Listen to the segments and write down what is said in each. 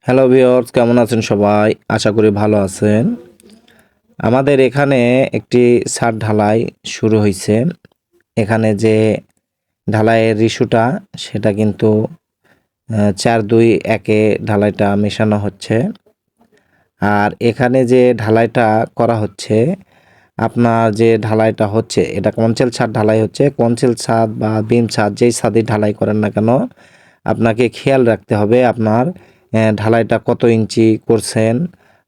Hello viewers, কেমন আছেন সবাই? আশা করি ভালো আছেন। আমাদের এখানে একটি ছাদ ঢালাই শুরু হইছে। এখানে যে ঢালাইয়ের ইস্যুটা সেটা কিন্তু ৪-২-১ এ ঢালাইটা মেশানো হচ্ছে। আর এখানে যে ঢালাইটা করা হচ্ছে, আপনার যে ঢালাইটা হচ্ছে এটা কনসেল ছাদ ঢালাই হচ্ছে। কনসেল ছাদ বা বিম ছাদ যেই ছাদই ঢালাই করেন না কেন, আপনাকে খেয়াল রাখতে হবে আপনার ঢালাইটা কত ইঞ্চি করছেন,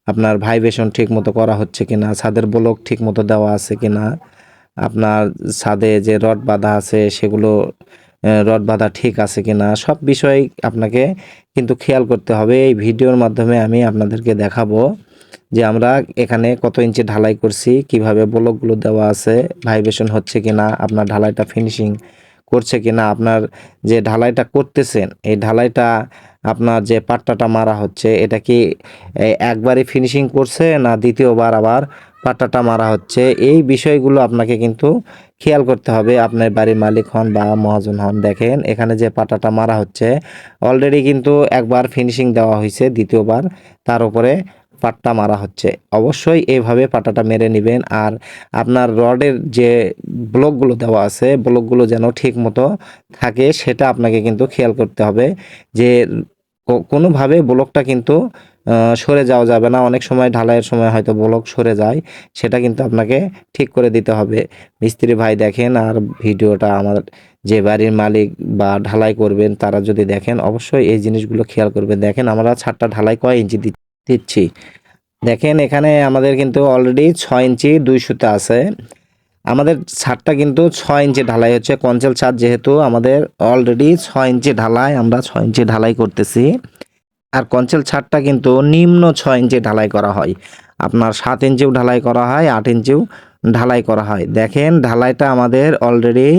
আপনার ভাইব্রেশন ঠিকমতো করা হচ্ছে কিনা, ছাদের ব্লক ঠিকমতো দেওয়া আছে কিনা, আপনার ছাদে যে রড বাঁধা আছে সেগুলো রড বাঁধা ঠিক আছে কিনা, সব বিষয় আপনাকে কিন্তু খেয়াল করতে হবে। এই ভিডিওর মাধ্যমে আমি আপনাদেরকে দেখাবো যে আমরা এখানে কত ইঞ্চি ঢালাই করছি, কিভাবে ব্লকগুলো দেওয়া আছে, ভাইব্রেশন হচ্ছে কিনা, আপনার ঢালাইটা ফিনিশিং করছে কিনা, আপনার যে ঢালাইটা করতেছেন এই ঢালাইটা আপনার যে পাট্টাটা মারা হচ্ছে এটা কি একবারই ফিনিশিং করছে না দ্বিতীয়বার আবার পাট্টাটা মারা হচ্ছে, এই বিষয়গুলো আপনাকে কিন্তু খেয়াল করতে হবে। আপনার বাড়ির মালিক হন বা মহাজন হন, দেখেন এখানে যে পাট্টাটা মারা হচ্ছে অলরেডি কিন্তু একবার ফিনিশিং দেওয়া হয়েছে, দ্বিতীয়বার তার উপরে পাট্টা মারা হচ্ছে। অবশ্যই এইভাবে পাট্টাটা মেরে নেবেন। আর আপনার রডের যে ব্লকগুলো দেওয়া আছে ব্লকগুলো যেন ঠিক মতো থাকে সেটা আপনাকে কিন্তু খেয়াল করতে হবে যে কোনোভাবে ব্লকটা কিন্তু সরে যাওয়া যাবে না। অনেক সময় ঢালাইয়ের সময় হয়তো ব্লক সরে যায়, সেটা কিন্তু আপনাকে ঠিক করে দিতে হবে। মিস্ত্রি ভাই দেখেন, আর ভিডিওটা আমার যে বাড়ির মালিক বা ঢালাই করবেন তারা যদি দেখেন অবশ্যই এই জিনিসগুলো খেয়াল করবেন। দেখেন আমরা ছাদটা ঢালাই কয় ইঞ্চি দিচ্ছি, দেখেন এখানে আমাদের কিন্তু অলরেডি 6 ইঞ্চি 2 সুতা আছে। আমাদের ছাদটা কিন্তু 6 ইঞ্চি ঢালাই হচ্ছে, কনসেল ছাদ যেহেতু আমাদের অলরেডি 6 ইঞ্চি ঢালাই, আমরা 6 ইঞ্চি ঢালাই করতেছি। আর কনসেল ছাদটা কিন্তু নিম্ন 6 ইঞ্চি ঢালাই করা হয়, আপনার 7 ইঞ্চিও ঢালাই করা হয়, 8 ইঞ্চিও ঢালাই করা হয়। দেখেন ঢালাইটা আমাদের অলরেডি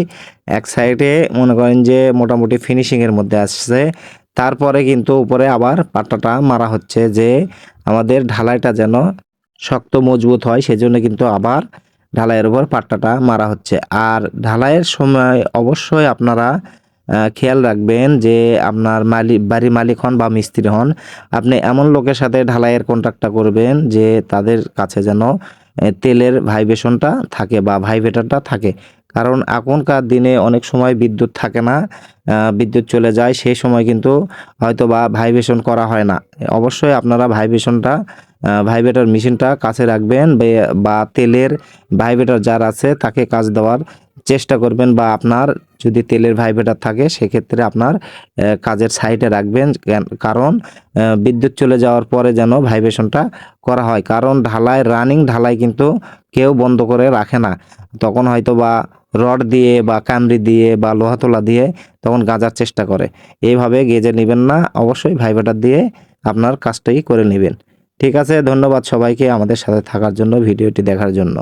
এক সাইডে মনে করেন যে মোটামুটি ফিনিশিংয়ের মধ্যে আসছে, তারপরে কিন্তু উপরে আবার পাট্টাটা মারা হচ্ছে যে আমাদের ঢালাইটা যেন শক্ত মজবুত হয়, সেজন্য কিন্তু আবার ঢালাইয়ের উপর পাট্টাটা মারা হচ্ছে। আর ঢালাইয়ের সময় অবশ্যই আপনারা খেয়াল রাখবেন যে আপনার বাড়ির মালিক হন বা মিস্ত্রি হন, আপনি এমন লোকের সাথে ঢালাইয়ের কন্ট্রাক্টটা করবেন যে তাদের কাছে যেন তেলের ভাইব্রেশনটা থাকে বা ভাইব্রেটরটা থাকে। কারণ এখনকার দিনে অনেক সময় বিদ্যুৎ থাকে না, বিদ্যুৎ চলে যায়, সেই সময় কিন্তু হয়তো বা ভাইব্রেশন করা হয় না। অবশ্যই আপনারা ভাইব্রেটর মেশিনটা কাছে রাখবেন বা তেলের ভাইব্রেটর যার আছে তাকে কাজ দেওয়ার চেষ্টা করবেন, বা আপনার যদি তেলের ভাইব্রেটর থাকে সেক্ষেত্রে আপনার কাজের সাইডে রাখবেন। কারণ বিদ্যুৎ চলে যাওয়ার পরে যেন ভাইব্রেশনটা করা হয়। কারণ রানিং ঢালাই কিন্তু কেউ বন্ধ করে রাখে না, তখন হয়তো বা রড দিয়ে বা কামড়ি দিয়ে বা লোহা তোলা দিয়ে তখন গাজার চেষ্টা করে। এইভাবে গেজে নেবেন না, অবশ্যই ভাইব্রেটর দিয়ে আপনার কাজটাই করে নেবেন। ঠিক আছে, ধন্যবাদ সবাইকে আমাদের সাথে থাকার জন্য, ভিডিওটি দেখার জন্য।